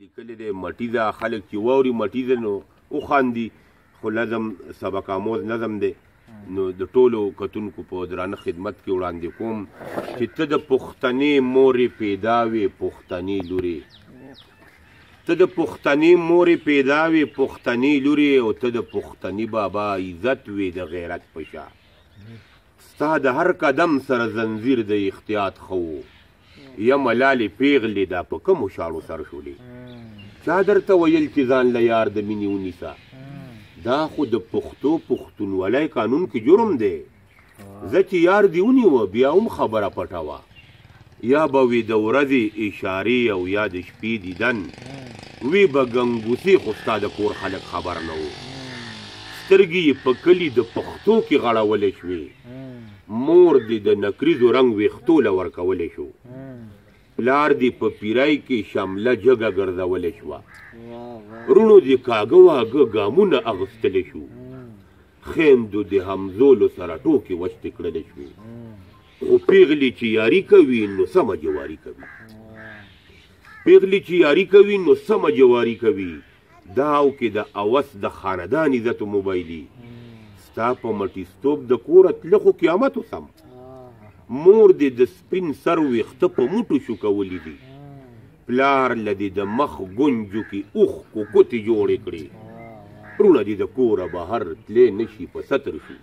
لیکلی دی مټي ده خلک چې واوري مټي ده نو وخاندي خو نظم سبق آموز نظم دی نو د ټولو کتونکو په درانه خدمت کې وړاندې کوم چې ته د پښتنې مورې پیدا وې پښتنې لورې ته د پښتنې مورې پیدا وې پښتنې لورې او ته د پښتني بابا عزت وې د غیرت په شا ستا د هر قدم سره زنځیر د اختیاط خو یا ملالې پیغلې دا په کومو شاړو سر شولې چا درته ویل چې ځان له یار د مینې ونیسه دا خو د پښتو پښتونولۍ قانون کې جرم دی زه چې یار دې ونیوه بیا هم خبره پټه وه یا به وي د ورځې اشارې او یا د شپې دیدن وی به ګنګوسې خو ستا د کور خلک خبر نه وو سترګې یې په کلي د پښتو کې غړولی شوې مور دې د نکریزو رنګ ویښتو له ورکولی شو پلار دې په پیرای کې شمله جګه ګرځولی شوه رونو دې کاږه واږه ګامونه اغوستلی شو خویندو دې همزولو سره ټوکې وچتې کړلی شوې خو پیغلې چې یاري کوي نو سمه جواري کوي پیغلې چې یاري کوي نو سمه جواري کوي دا او کې د اوس د خاندان عزت و موبایلي ستا په مټیستوب د کوره تله خو قیامت وسم مور دې د سپین سر ویښته په موټو شو کولی دي پلار له دې د مخ ګونجو کې اوښ کوکوتې جوړې کړې رونه دې د کوره بهر تلې نشي په ستر شو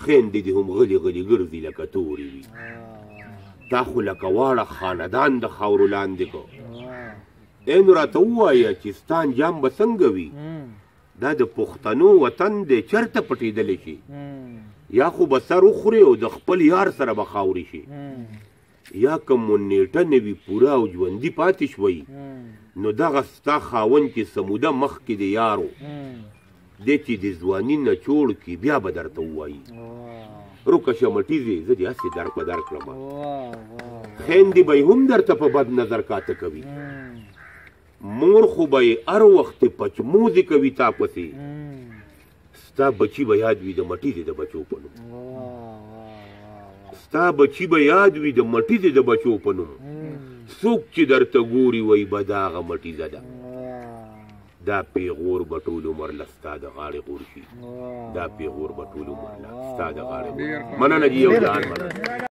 خویندې دې هم غلي غلي ګرځي لکه تورې وي تا خو لکه واړه خاندان د خاورو لاندې کو نو راته ووایه چې ستا انجام به څنګه وي دا د پښتنو وطن دی چېرته پټېدلی شي یا خو به سر وخورې او د خپل یار سره به خاورې شي یا که مو نیټه نه وي پوره او ژوندي پاتې شوی نو دغه ستا خاوند چې سموده مخکې د یارو دی چې د ځواني نه چوړ کي بیا به درته ووایي روکه شه مټیزې زه دې هسې در په در کړم خویندې به یې هم درته په بد نظر کاته کوي مور خو به یې هر وخت پچموزې کوي تا پسې ستا بچي به یاد وي د مټیزې د بچو په نوم ستا بچي به یاد وي د مټیزې د بچو په نوم څوک چې درته ګوري وایي به دا هغه مټیزه ده دا پیغور به ټول عمر له ستا د غاړې غور شي دا پیغور به ټول عمر له ستا د غاړې مننه جي یو جان مننه